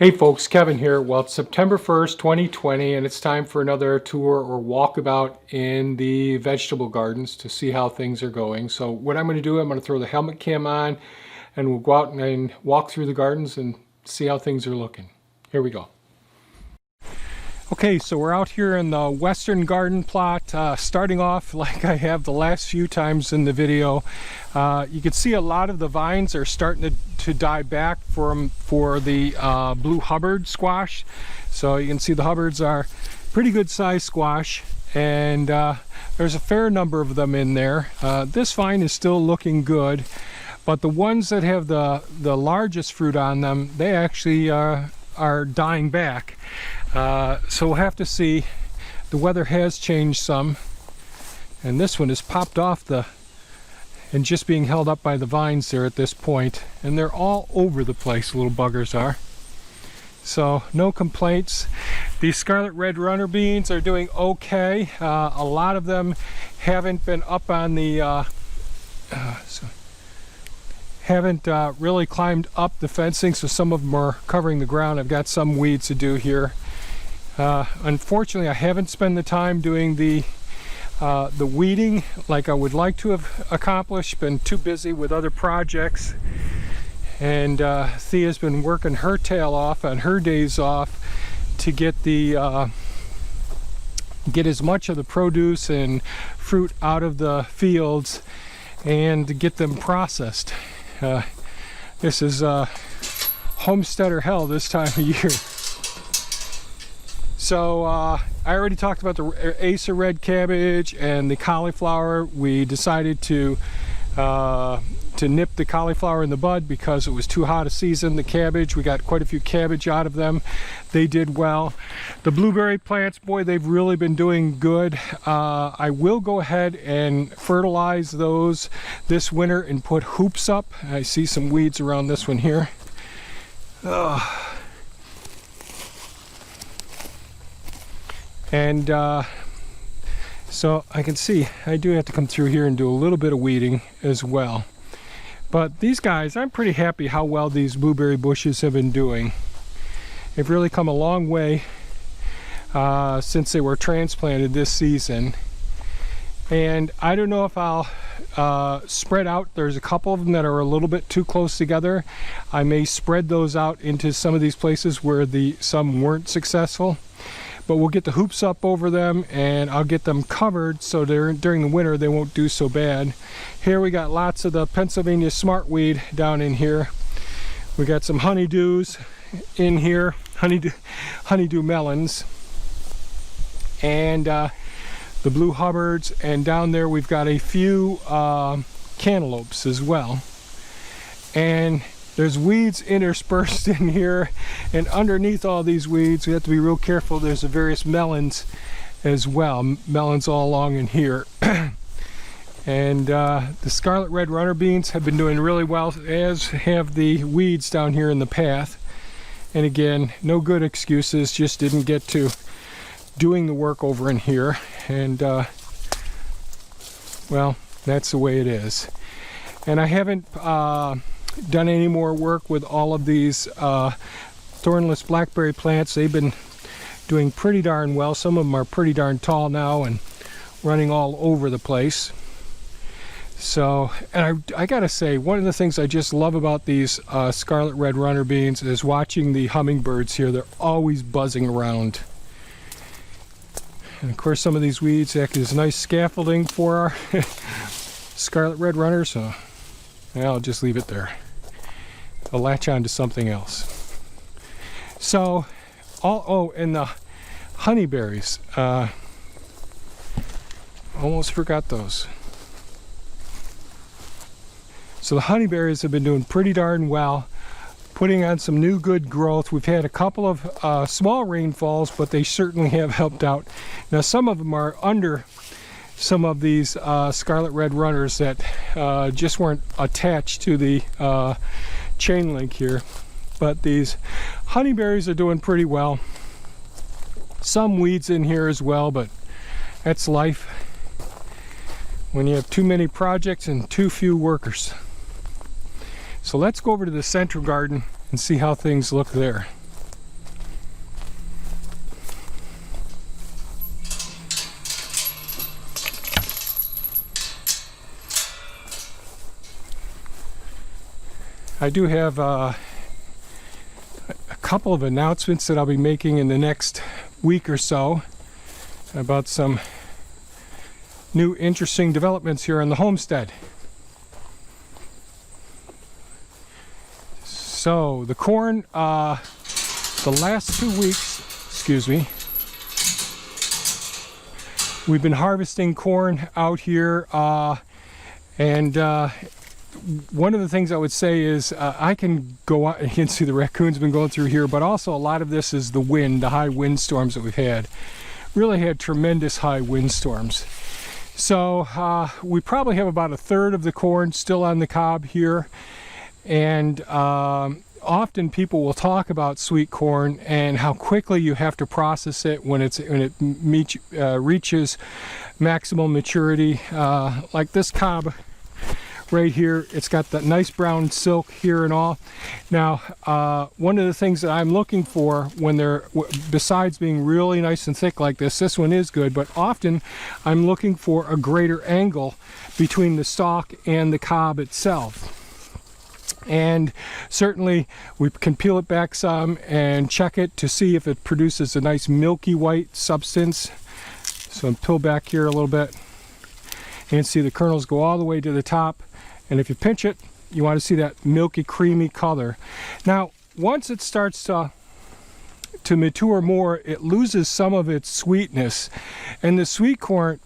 Hey folks, Kevin here. Well, it's September 1st, 2020, and it's time for another tour or walkabout in the vegetable gardens to see how things are going. So what I'm going to do, I'm going to throw the helmet cam on and we'll go out and walk through the gardens and see how things are looking. Here we go. Okay, so we're out here in the western garden plot, starting off like I have the last few times in the video. You can see a lot of the vines are starting to die back for the blue Hubbard squash. So you can see the Hubbards are pretty good sized squash, and there's a fair number of them in there. This vine is still looking good, but the ones that have the largest fruit on them, they actually are dying back. So we'll have to see. The weather has changed some, and this one has popped off and just being held up by the vines there at this point, and they're all over the place, little buggers are. So no complaints. These scarlet red runner beans are doing okay. A lot of them haven't been up on the haven't really climbed up the fencing, so some of them are covering the ground. I've got some weeds to do here. Unfortunately, I haven't spent the time doing the weeding like I would like to have accomplished. Been too busy with other projects, and Thea's been working her tail off on her days off to get get as much of the produce and fruit out of the fields and to get them processed. This is homesteader hell this time of year. So I already talked about the Asa red cabbage and the cauliflower. We decided to nip the cauliflower in the bud because it was too hot a season. The cabbage, we got quite a few cabbage out of them. They did well. The blueberry plants, boy, they've really been doing good. I will go ahead and fertilize those this winter and put hoops up. I see some weeds around this one here. And so I can see I do have to come through here and do a little bit of weeding as well. But these guys, I'm pretty happy how well these blueberry bushes have been doing. They've really come a long way since they were transplanted this season. And I don't know if I'll spread out. There's a couple of them that are a little bit too close together. I may spread those out into some of these places where some weren't successful. But we'll get the hoops up over them, and I'll get them covered so during the winter they won't do so bad. Here we got lots of the Pennsylvania smartweed down in here. We got some honeydews in here, honeydew melons, and the blue Hubbards, and down there we've got a few cantaloupes as well. And there's weeds interspersed in here, and underneath all these weeds we have to be real careful. There's the various melons as well, melons all along in here. And the scarlet red runner beans have been doing really well, as have the weeds down here in the path. And again, no good excuses, just didn't get to doing the work over in here, and well, that's the way it is. And I haven't done any more work with all of these thornless blackberry plants. They've been doing pretty darn well. Some of them are pretty darn tall now and running all over the place. So, and I gotta say, one of the things I just love about these scarlet red runner beans is watching the hummingbirds here. They're always buzzing around. And of course, some of these weeds act as nice scaffolding for our scarlet red runners. So I'll just leave it there. I'll latch on to something else. So, and the honeyberries. Almost forgot those. So the honeyberries have been doing pretty darn well, putting on some new good growth. We've had a couple of small rainfalls, but they certainly have helped out. Now some of them are under some of these scarlet red runners that just weren't attached to the chain link here, but these honeyberries are doing pretty well. Some weeds in here as well, but that's life when you have too many projects and too few workers. So let's go over to the central garden and see how things look there. I do have a couple of announcements that I'll be making in the next week or so about some new interesting developments here on the homestead. So the corn, the last 2 weeks, excuse me, we've been harvesting corn out here, and one of the things I would say is I can go out, you can see the raccoons been going through here, but also a lot of this is the wind, the high wind storms that we've had. Really had tremendous high wind storms. So we probably have about a third of the corn still on the cob here, and often people will talk about sweet corn and how quickly you have to process it when it reaches maximum maturity. Like this cob right here, it's got that nice brown silk here and all. Now, one of the things that I'm looking for when they're, besides being really nice and thick like this one is good, but often I'm looking for a greater angle between the stalk and the cob itself. And certainly we can peel it back some and check it to see if it produces a nice milky white substance. So I'll peel back here a little bit and see the kernels go all the way to the top. And if you pinch it, you want to see that milky, creamy color. Now, once it starts to mature more, it loses some of its sweetness. And the sweet corn,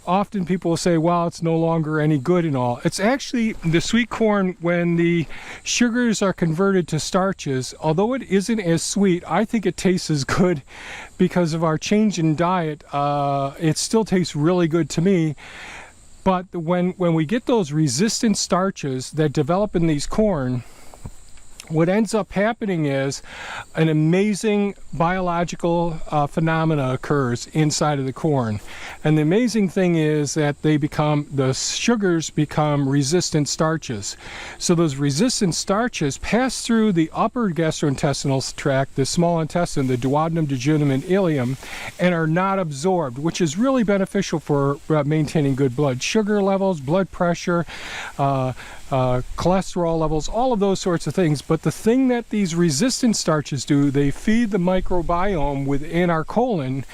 often people will say, well, it's no longer any good and all. It's actually the sweet corn, when the sugars are converted to starches, although it isn't as sweet, I think it tastes as good because of our change in diet. It still tastes really good to me. But when we get those resistant starches that develop in these corn, what ends up happening is an amazing biological phenomena occurs inside of the corn. And the amazing thing is that the sugars become resistant starches. So those resistant starches pass through the upper gastrointestinal tract, the small intestine, the duodenum, jejunum, and ileum, and are not absorbed, which is really beneficial for maintaining good blood sugar levels, blood pressure, cholesterol levels, all of those sorts of things. But the thing that these resistant starches do, they feed the microbiome within our colon,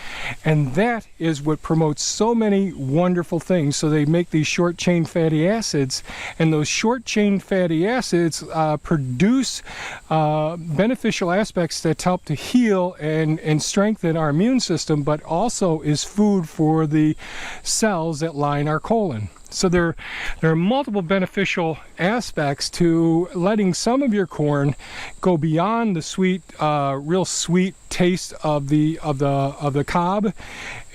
and that is what promotes so many wonderful things. So they make these short chain fatty acids, and those short chain fatty acids produce beneficial aspects that help to heal and strengthen our immune system, but also is food for the cells that line our colon. So there are multiple beneficial aspects to letting some of your corn go beyond the sweet, real sweet taste of the cob,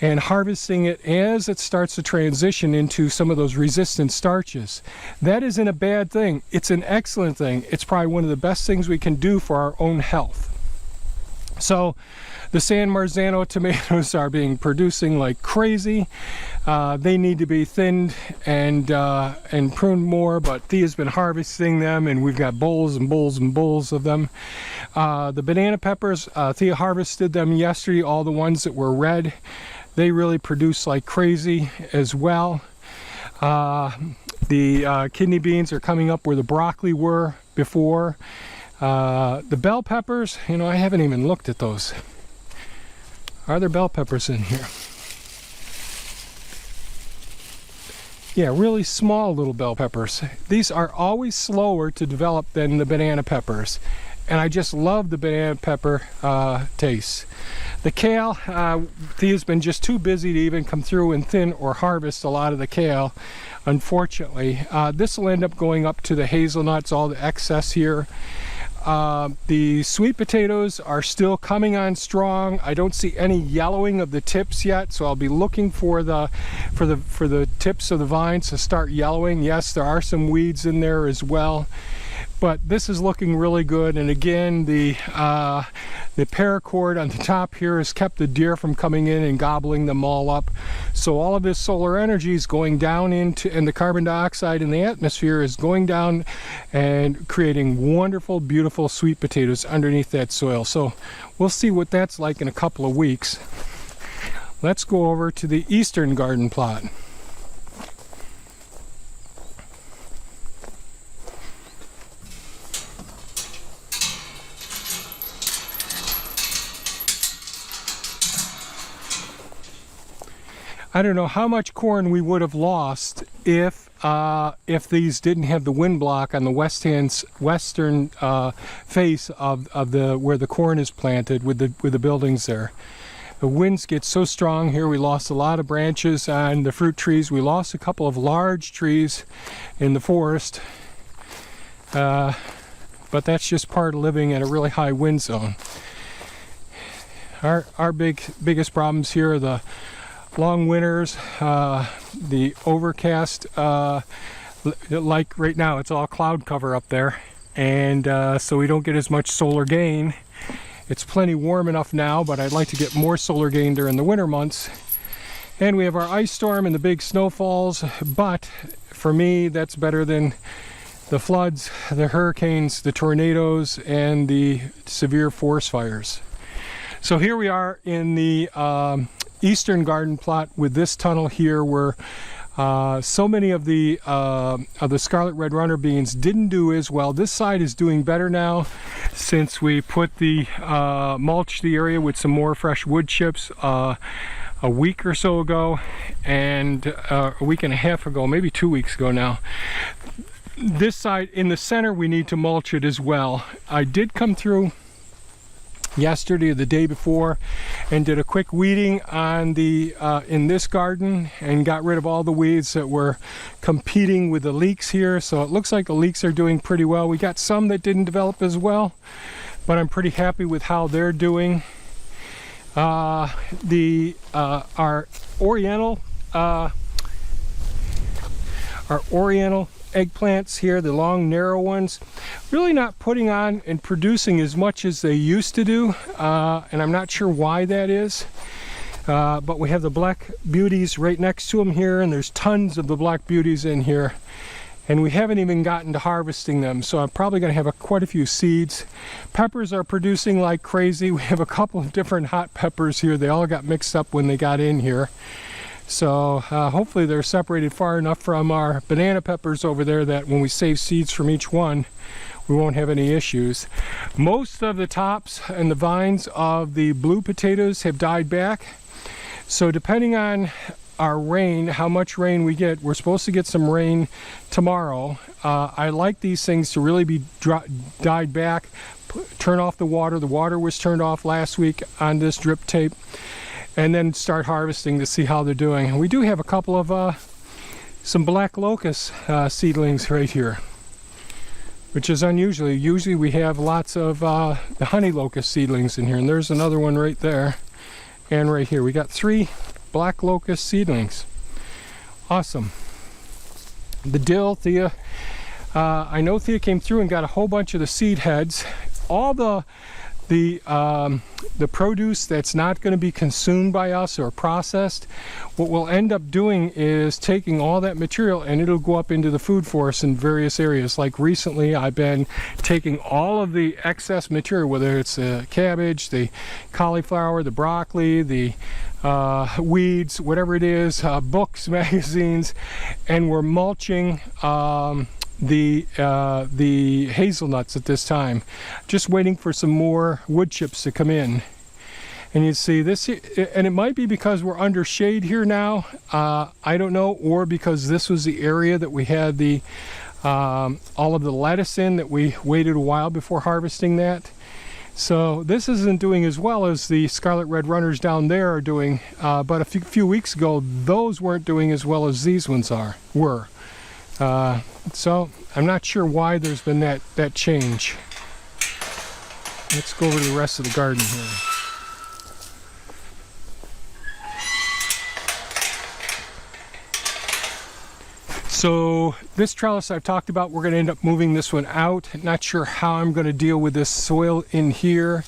and harvesting it as it starts to transition into some of those resistant starches. That isn't a bad thing. It's an excellent thing. It's probably one of the best things we can do for our own health. So the San Marzano tomatoes are producing like crazy. They need to be thinned and pruned more, but Thea's been harvesting them, and we've got bowls and bowls and bowls of them. The banana peppers, Thea harvested them yesterday, all the ones that were red. They really produce like crazy as well. The kidney beans are coming up where the broccoli were before. The bell peppers, I haven't even looked at those. Are there bell peppers in here? Yeah, really small little bell peppers. These are always slower to develop than the banana peppers, and I just love the banana pepper taste. The kale, Thea's been just too busy to even come through and thin or harvest a lot of the kale, unfortunately. This will end up going up to the hazelnuts, all the excess here. The sweet potatoes are still coming on strong. I don't see any yellowing of the tips yet, so I'll be looking for the tips of the vines to start yellowing. Yes, there are some weeds in there as well, but this is looking really good. And again, the paracord on the top here has kept the deer from coming in and gobbling them all up. So all of this solar energy is going down into, and the carbon dioxide in the atmosphere is going down and creating wonderful, beautiful sweet potatoes underneath that soil. So we'll see what that's like in a couple of weeks. Let's go over to the eastern garden plot. I don't know how much corn we would have lost if these didn't have the wind block on the western face of the where the corn is planted with the buildings there. The winds get so strong here. We lost a lot of branches on the fruit trees. We lost a couple of large trees in the forest, but that's just part of living in a really high wind zone. Our biggest problems here are the long winters, the overcast, like right now it's all cloud cover up there, and so we don't get as much solar gain. It's plenty warm enough now, but I'd like to get more solar gain during the winter months. And we have our ice storm and the big snowfalls, but for me that's better than the floods, the hurricanes, the tornadoes, and the severe forest fires. So here we are in the eastern garden plot with this tunnel here, where so many of the scarlet red runner beans didn't do as well. This side is doing better now since we put the mulched the area with some more fresh wood chips a week or so ago, and a week and a half ago, maybe 2 weeks ago now. This side in the center we need to mulch it as well. I did come through yesterday or the day before and did a quick weeding on the in this garden and got rid of all the weeds that were competing with the leeks here. So it looks like the leeks are doing pretty well. We got some that didn't develop as well, but I'm pretty happy with how they're doing. Our oriental eggplants here, the long narrow ones, really not putting on and producing as much as they used to do, and I'm not sure why that is, but we have the black beauties right next to them here, and there's tons of the black beauties in here, and we haven't even gotten to harvesting them, so I'm probably going to have quite a few seeds. Peppers are producing like crazy. We have a couple of different hot peppers here. They all got mixed up when they got in here. So hopefully they're separated far enough from our banana peppers over there that when we save seeds from each one, we won't have any issues. Most of the tops and the vines of the blue potatoes have died back. So depending on our rain, how much rain we get, we're supposed to get some rain tomorrow. I like these things to really be died back, turn off the water. The water was turned off last week on this drip tape, and then start harvesting to see how they're doing. And we do have a couple of some black locust seedlings right here, which is unusual. Usually we have lots of the honey locust seedlings in here, and there's another one right there and right here. We got 3 black locust seedlings. Awesome. The dill, Thea, I know Thea came through and got a whole bunch of the seed heads. All the produce that's not going to be consumed by us or processed, what we'll end up doing is taking all that material and it'll go up into the food forest in various areas. Like recently I've been taking all of the excess material, whether it's the cabbage, the cauliflower, the broccoli, the weeds, whatever it is, books, magazines, and we're mulching the hazelnuts at this time, just waiting for some more wood chips to come in. And you see this, and it might be because we're under shade here now, I don't know, or because this was the area that we had the all of the lettuce in, that we waited a while before harvesting that. So this isn't doing as well as the scarlet red runners down there are doing, but a few weeks ago those weren't doing as well as these ones were. So I'm not sure why there's been that change. Let's go over to the rest of the garden here. So this trellis I've talked about, we're going to end up moving this one out. Not sure how I'm going to deal with this soil in here.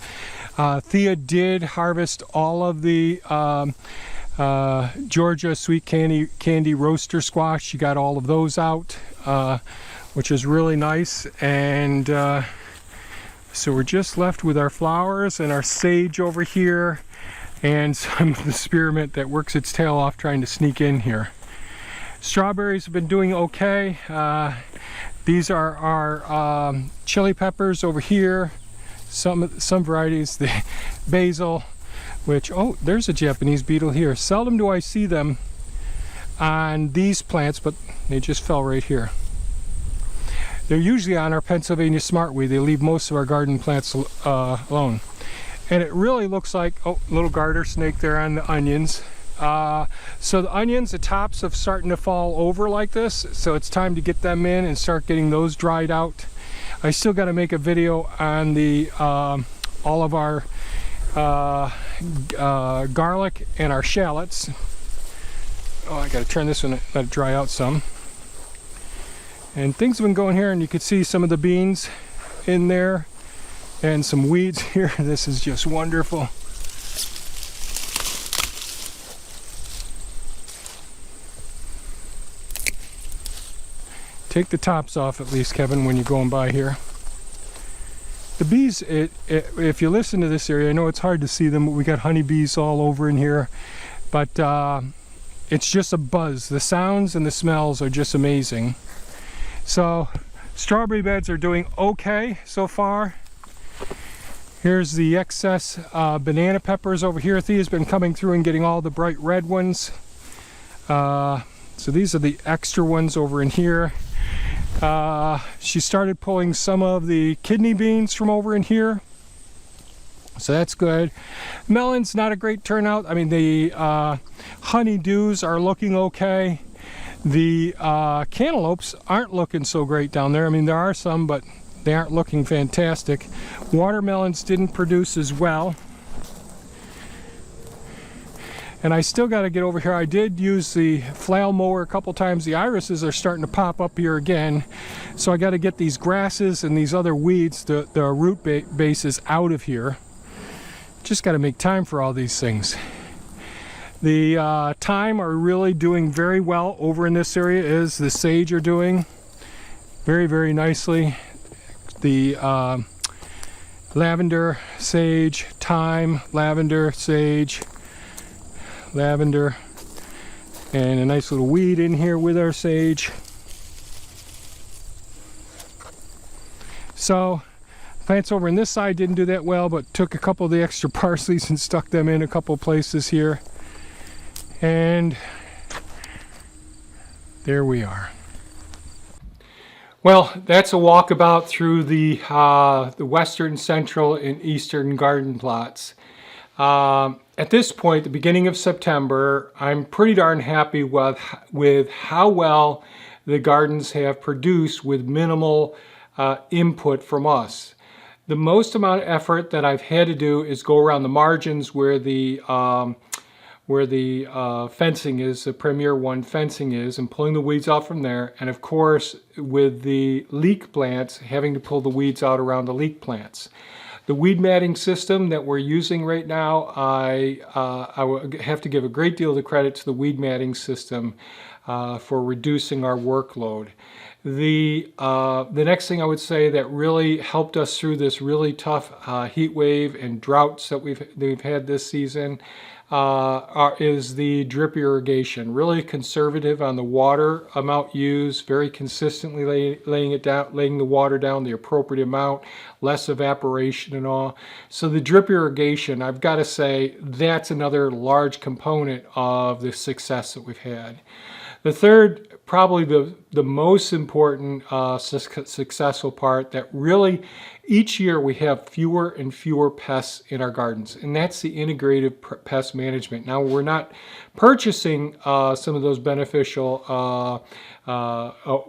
Thea did harvest all of the Georgia sweet candy roaster squash. She got all of those out, which is really nice. And so we're just left with our flowers and our sage over here, and some of the spearmint that works its tail off trying to sneak in here. Strawberries have been doing okay. These are our chili peppers over here. Some varieties, the basil, which, oh, there's a Japanese beetle here. Seldom do I see them on these plants, but they just fell right here. They're usually on our Pennsylvania smartweed. They leave most of our garden plants alone. And it really looks like, oh, little garter snake there on the onions. So the onions, the tops are starting to fall over like this, so it's time to get them in and start getting those dried out. I still got to make a video on the all of our garlic and our shallots. Oh, I got to turn this one, let it dry out some. And things have been going here, and you can see some of the beans in there and some weeds here. This is just wonderful. Take the tops off at least, Kevin, when you're going by here. The bees, if you listen to this area, I know it's hard to see them, but we got honeybees all over in here. But it's just a buzz. The sounds and the smells are just amazing. So strawberry beds are doing okay so far. Here's the excess banana peppers over here. Thea's been coming through and getting all the bright red ones. So these are the extra ones over in here. She started pulling some of the kidney beans from over in here, so that's good. Melon's not a great turnout. I mean, the honeydews are looking okay. The cantaloupes aren't looking so great down there. I mean, there are some, but they aren't looking fantastic. Watermelons didn't produce as well. And I still got to get over here. I did use the flail mower a couple times. The irises are starting to pop up here again. So I got to get these grasses and these other weeds, the root bases, out of here. Just got to make time for all these things. The thyme are really doing very well over in this area, as the sage are doing very, very nicely. The lavender, sage, thyme, lavender, sage, lavender, and a nice little weed in here with our sage. So plants over on this side didn't do that well, but took a couple of the extra parsleys and stuck them in a couple places here, and there we are. Well, that's a walkabout through the western, central, and eastern garden plots. At this point, the beginning of September, I'm pretty darn happy with how well the gardens have produced with minimal input from us. The most amount of effort that I've had to do is go around the margins where the fencing is, the Premier One fencing is, and pulling the weeds out from there. And of course, with the leek plants, having to pull the weeds out around the leek plants. The weed matting system that we're using right now, I have to give a great deal of the credit to the weed matting system for reducing our workload. The next thing I would say that really helped us through this really tough heat wave and droughts that we've had this season is the drip irrigation. Really conservative on the water amount used, very consistently laying the water down the appropriate amount, less evaporation and all. So the drip irrigation, I've got to say, that's another large component of the success that we've had. The third, probably the most important successful part, that really each year we have fewer and fewer pests in our gardens, and that's the integrated pest management. Now, we're not purchasing some of those beneficial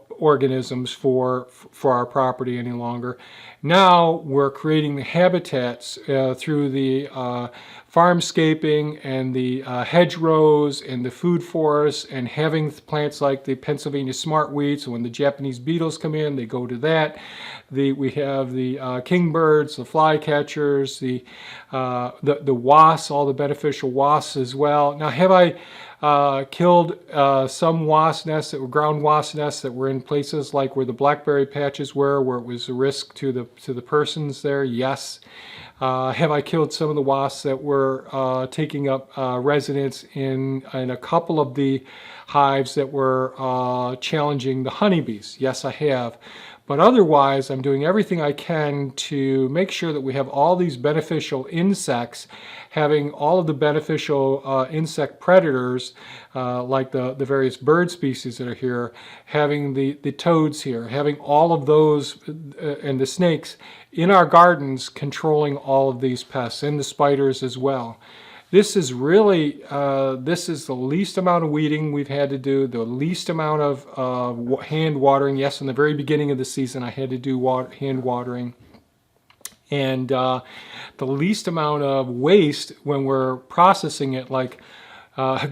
organisms for our property any longer. Now we're creating the habitats through the farmscaping and the hedgerows and the food forests, and having plants like the Pennsylvania smartweed. So when the Japanese beetles come in, they go to that. We have the kingbirds, the flycatchers, the wasps, all the beneficial wasps as well. Now, have I killed some wasp nests that were ground wasp nests that were in places like where the blackberry patches were, where it was a risk to the persons there? Yes. Have I killed some of the wasps that were taking up residence in a couple of the hives that were challenging the honeybees? Yes, I have. But otherwise, I'm doing everything I can to make sure that we have all these beneficial insects, having all of the beneficial insect predators, like the various bird species that are here, having the toads here, having all of those and the snakes in our gardens controlling all of these pests, and the spiders as well. This is really, this is the least amount of weeding we've had to do, the least amount of hand watering. Yes, in the very beginning of the season I had to do hand watering. And the least amount of waste when we're processing it, like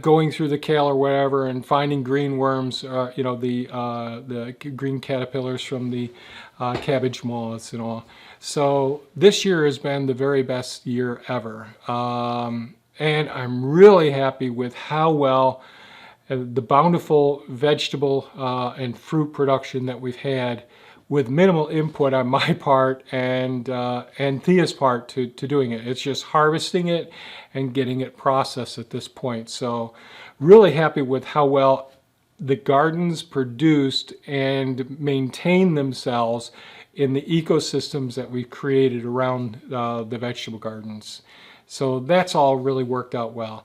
going through the kale or whatever and finding green worms, you know, the green caterpillars from the cabbage moths and all. So this year has been the very best year ever. And I'm really happy with how well the bountiful vegetable and fruit production that we've had, with minimal input on my part and Thea's part to doing it. It's just harvesting it and getting it processed at this point. So really happy with how well the gardens produced and maintained themselves in the ecosystems that we've created around the vegetable gardens. So that's all really worked out well.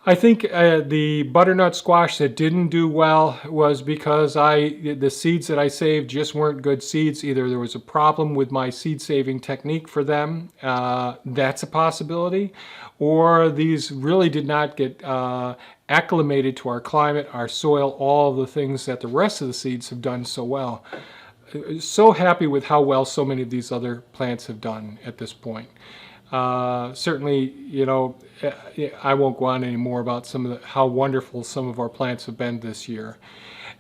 I think the butternut squash that didn't do well was because the seeds that I saved just weren't good seeds. Either there was a problem with my seed saving technique for them, that's a possibility, or these really did not get acclimated to our climate, our soil, all the things that the rest of the seeds have done so well. So happy with how well so many of these other plants have done at this point. Certainly, you know, I won't go on anymore about how wonderful some of our plants have been this year.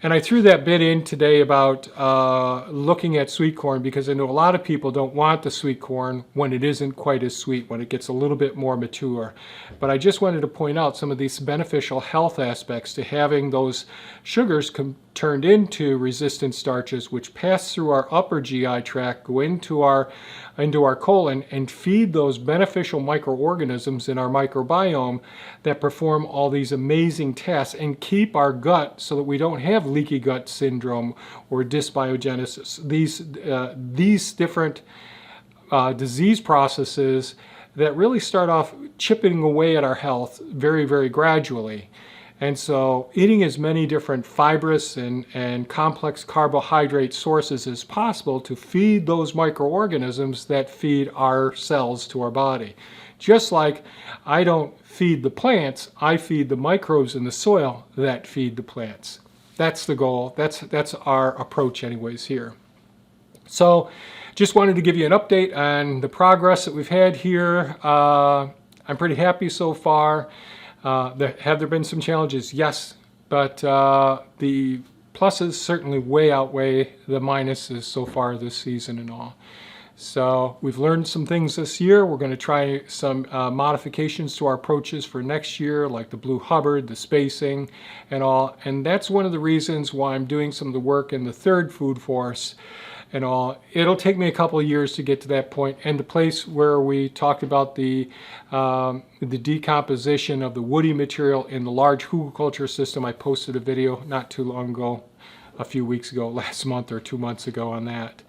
And I threw that bit in today about looking at sweet corn, because I know a lot of people don't want the sweet corn when it isn't quite as sweet, when it gets a little bit more mature. But I just wanted to point out some of these beneficial health aspects to having those sugars turned into resistant starches, which pass through our upper GI tract, go into our colon, and feed those beneficial microorganisms in our microbiome that perform all these amazing tasks and keep our gut so that we don't have leaky gut syndrome or dysbiogenesis. These different disease processes that really start off chipping away at our health very, very gradually. And so eating as many different fibrous and complex carbohydrate sources as possible to feed those microorganisms that feed our cells to our body. Just like I don't feed the plants, I feed the microbes in the soil that feed the plants. That's the goal. That's our approach anyways here. So just wanted to give you an update on the progress that we've had here. I'm pretty happy so far. Have there been some challenges? Yes, but the pluses certainly way outweigh the minuses so far this season and all. So we've learned some things this year. We're going to try some modifications to our approaches for next year, like the Blue Hubbard, the spacing, and all. And that's one of the reasons why I'm doing some of the work in the third food force and all. It'll take me a couple of years to get to that point, and the place where we talked about the decomposition of the woody material in the large hugelkultur system. I posted a video not too long ago, a few weeks ago, last month or 2 months ago on that.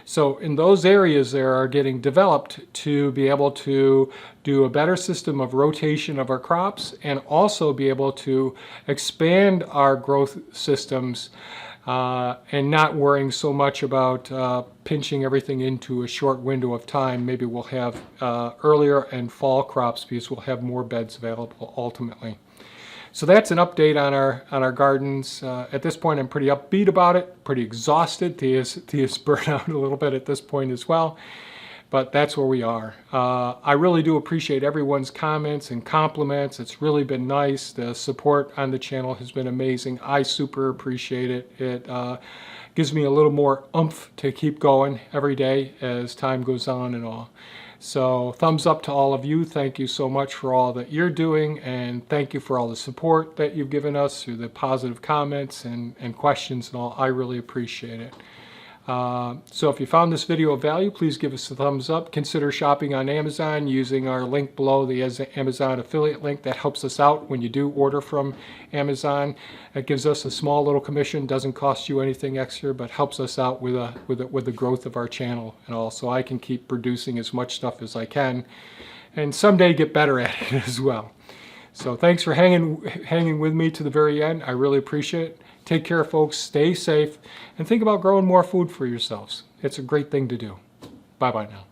So in those areas there are getting developed to be able to do a better system of rotation of our crops, and also be able to expand our growth systems and not worrying so much about pinching everything into a short window of time. Maybe we'll have earlier and fall crops because we'll have more beds available ultimately. So that's an update on our gardens. At this point, I'm pretty upbeat about it, pretty exhausted. Thea's burnt out a little bit at this point as well. But that's where we are. I really do appreciate everyone's comments and compliments. It's really been nice. The support on the channel has been amazing. I super appreciate it. It gives me a little more oomph to keep going every day as time goes on and all. So thumbs up to all of you. Thank you so much for all that you're doing, and thank you for all the support that you've given us through the positive comments and questions and all. I really appreciate it. So if you found this video of value, please give us a thumbs up. Consider shopping on Amazon using our link below, the Amazon affiliate link. That helps us out when you do order from Amazon. It gives us a small little commission, doesn't cost you anything extra, but helps us out with the growth of our channel and all. So I can keep producing as much stuff as I can and someday get better at it as well. So thanks for hanging with me to the very end. I really appreciate it. Take care, folks. Stay safe. And think about growing more food for yourselves. It's a great thing to do. Bye-bye now.